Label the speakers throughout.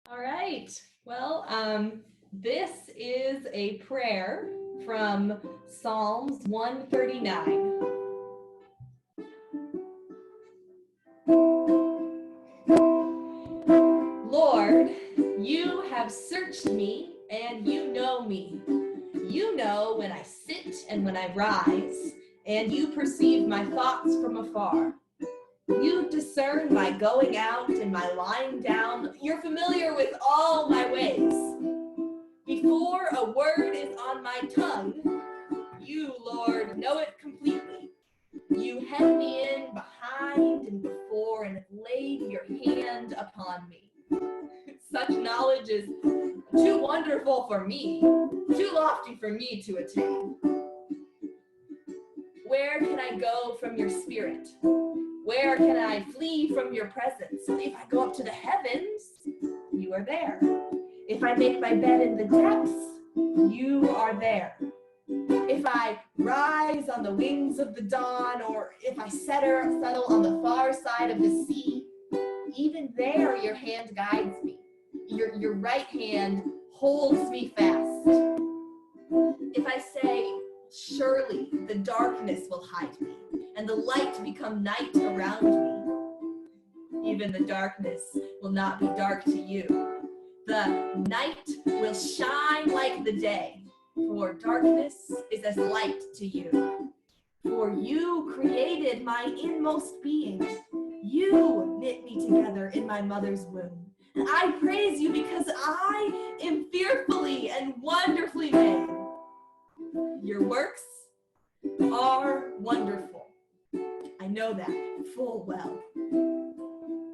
Speaker 1: All right. Well, this is a prayer from Psalms 139. Lord, you have searched me and you know me. You know when I sit and when I rise, and you perceive my thoughts from afar. You discern my going out and my lying down. You're familiar with all my ways. Before a word is on my tongue, you, Lord, know it completely. You hem me in behind and before and have laid your hand upon me. Such knowledge is too wonderful for me, too lofty for me to attain. Where can I go from your spirit? Where can I flee from your presence? If I go up to the heavens, you are there. If I make my bed in the depths, you are there. If I rise on the wings of the dawn, or if I settle on the far side of the sea, even there your hand guides me. Your right hand holds me fast. If I say, surely the darkness will hide me, and the light become night around me, even the darkness will not be dark to you. The night will shine like the day, for darkness is as light to you. For you created my inmost being. You knit me together in my mother's womb. And I praise you because I am fearfully and wonderfully made. Your works are wonderful. I know that full well.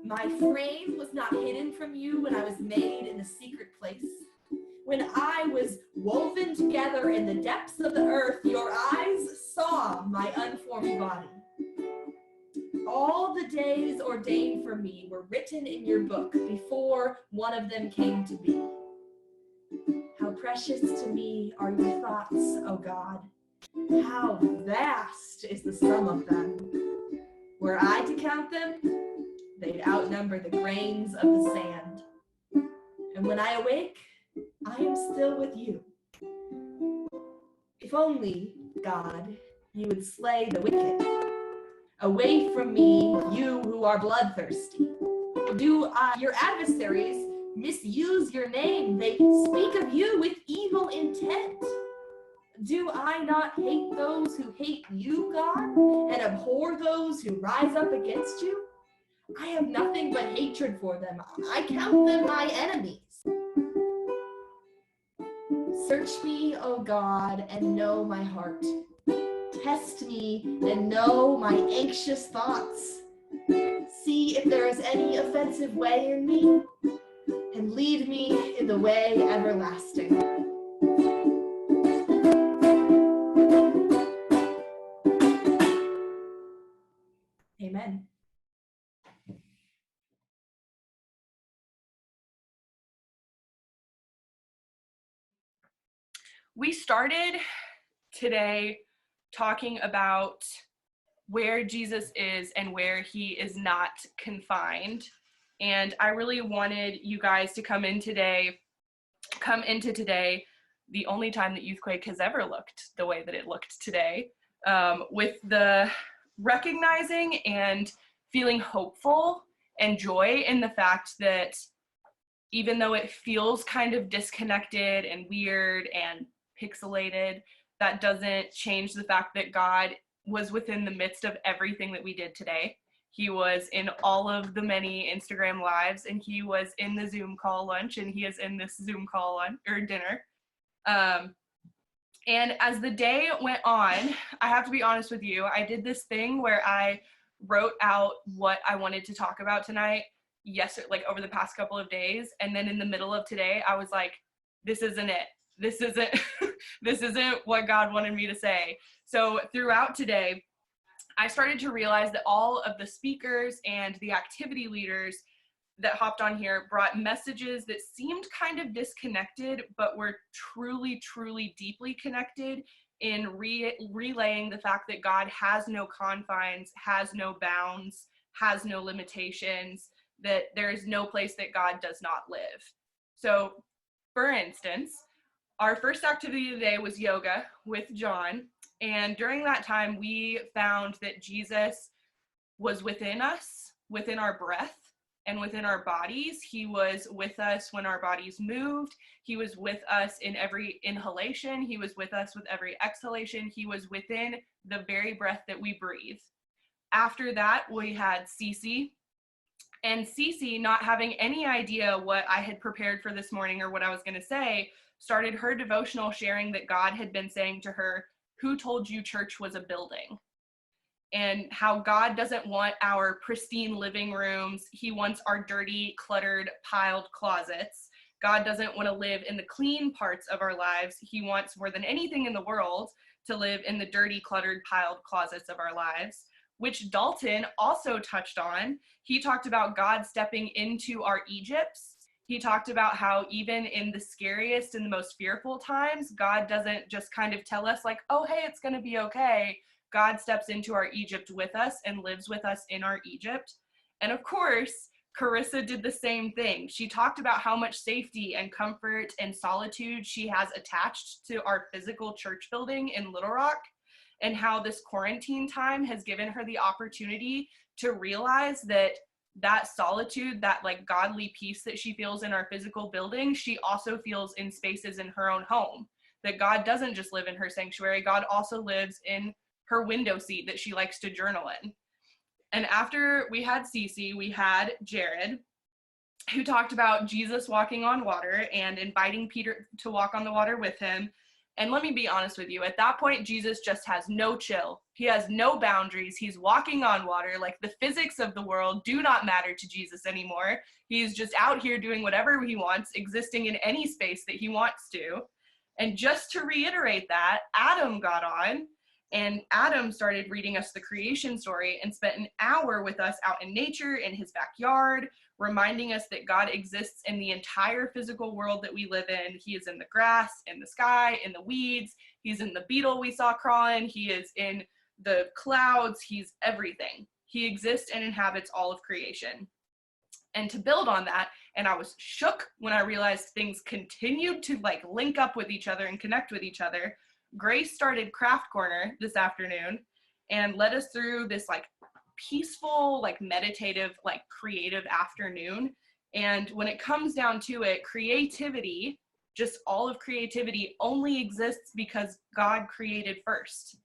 Speaker 1: My frame was not hidden from you when I was made in the secret place. When I was woven together in the depths of the earth, your eyes saw my unformed body. All the days ordained for me were written in your book before one of them came to be. How precious to me are your thoughts, O God. How vast is the sum of them. Were I to count them, they'd outnumber the grains of the sand. And when I awake, I am still with you. If only, God, you would slay the wicked. Away from me, you who are bloodthirsty. Do your adversaries misuse your name? They speak of you with evil intent. Do I not hate those who hate you, God, and abhor those who rise up against you? I have nothing but hatred for them. I count them my enemies. Search me, O God, and know my heart. Test me and know my anxious thoughts. See if there is any offensive way in me, and lead me in the way everlasting. Amen.
Speaker 2: We started today talking about where Jesus is and where he is not confined. And I really wanted you guys to come into today, the only time that Youthquake has ever looked the way that it looked today, with the recognizing and feeling hopeful and joy in the fact that even though it feels kind of disconnected and weird and pixelated, that doesn't change the fact that God was within the midst of everything that we did today. He was in all of the many Instagram lives, and he was in the Zoom call lunch, and he is in this Zoom call lunch or dinner. And as the day went on, I have to be honest with you, I did this thing where I wrote out what I wanted to talk about tonight, like over the past couple of days, and then in the middle of today, I was like, this isn't it. This isn't what God wanted me to say. So throughout today, I started to realize that all of the speakers and the activity leaders that hopped on here brought messages that seemed kind of disconnected, but were truly, truly deeply connected in relaying the fact that God has no confines, has no bounds, has no limitations, that there is no place that God does not live. So, for instance, our first activity today was yoga with John. And during that time, we found that Jesus was within us, within our breath, and within our bodies. He was with us when our bodies moved. He was with us in every inhalation. He was with us with every exhalation. He was within the very breath that we breathe. After that, we had Cece. And Cece, not having any idea what I had prepared for this morning or what I was going to say, started her devotional sharing that God had been saying to her, "Who told you church was a building?" And how God doesn't want our pristine living rooms. He wants our dirty, cluttered, piled closets. God doesn't want to live in the clean parts of our lives. He wants more than anything in the world to live in the dirty, cluttered, piled closets of our lives, which Dalton also touched on. He talked about God stepping into our Egypts. He talked about how even in the scariest and the most fearful times, God doesn't just kind of tell us like, oh, hey, it's going to be okay. God steps into our Egypt with us and lives with us in our Egypt. And of course, Carissa did the same thing. She talked about how much safety and comfort and solitude she has attached to our physical church building in Little Rock, and how this quarantine time has given her the opportunity to realize that that solitude, that like godly peace that she feels in our physical building, she also feels in spaces in her own home. That God doesn't just live in her sanctuary, God also lives in her window seat that she likes to journal in. And after we had Cece, we had Jared, who talked about Jesus walking on water and inviting Peter to walk on the water with him. And let me be honest with you, at that point, Jesus just has no chill. He has no boundaries. He's walking on water. Like, the physics of the world do not matter to Jesus anymore. He's just out here doing whatever he wants, existing in any space that he wants to. And just to reiterate that, Adam got on, and Adam started reading us the creation story and spent an hour with us out in nature, in his backyard, reminding us that God exists in the entire physical world that we live in. He is in the grass, in the sky, in the weeds. He's in the beetle we saw crawling. He is in the clouds. He's everything. He exists and inhabits all of creation. And to build on that, and I was shook when I realized things continued to like link up with each other and connect with each other, Grace started Craft Corner this afternoon and led us through this like peaceful, like meditative, like creative afternoon. And when it comes down to it, creativity, just all of creativity, only exists because God created first.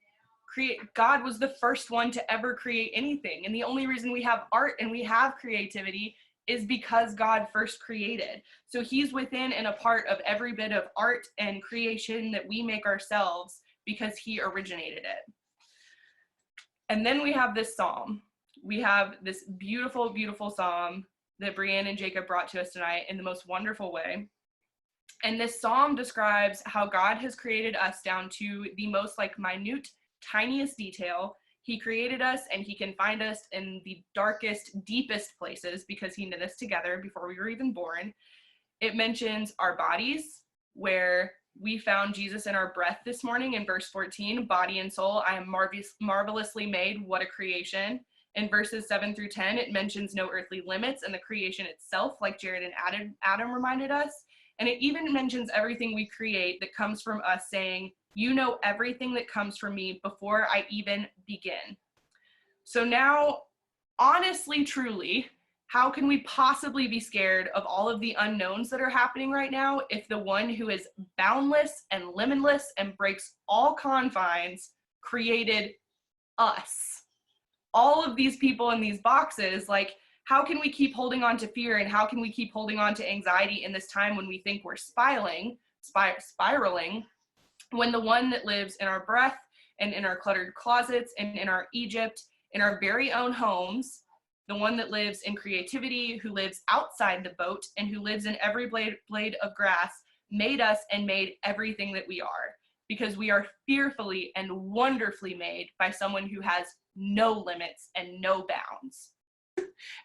Speaker 2: God was the first one to ever create anything. And the only reason we have art and we have creativity is because God first created. So he's within and a part of every bit of art and creation that we make ourselves because he originated it. And then we have this psalm. We have this beautiful, beautiful psalm that Brianne and Jacob brought to us tonight in the most wonderful way. And this psalm describes how God has created us down to the most like minute, tiniest detail. He created us and he can find us in the darkest, deepest places because he knit us together before we were even born. It mentions our bodies, where we found Jesus in our breath this morning in verse 14, body and soul, I am marvelously made, what a creation. In verses 7 through 10, it mentions no earthly limits and the creation itself, like Jared and Adam reminded us. And it even mentions everything we create that comes from us saying, you know everything that comes from me before I even begin. So now, honestly, truly, how can we possibly be scared of all of the unknowns that are happening right now if the one who is boundless and limitless and breaks all confines created us? All of these people in these boxes, like, how can we keep holding on to fear and how can we keep holding on to anxiety in this time when we think we're spiraling, when the one that lives in our breath and in our cluttered closets and in our Egypt, in our very own homes, the one that lives in creativity, who lives outside the boat and who lives in every blade of grass, made us and made everything that we are, because we are fearfully and wonderfully made by someone who has no limits and no bounds.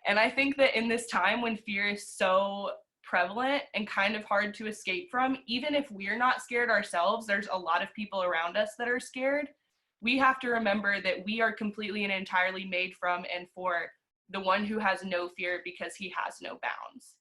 Speaker 2: And I think that in this time when fear is so prevalent and kind of hard to escape from, even if we're not scared ourselves, there's a lot of people around us that are scared. We have to remember that we are completely and entirely made from and for the one who has no fear because he has no bounds.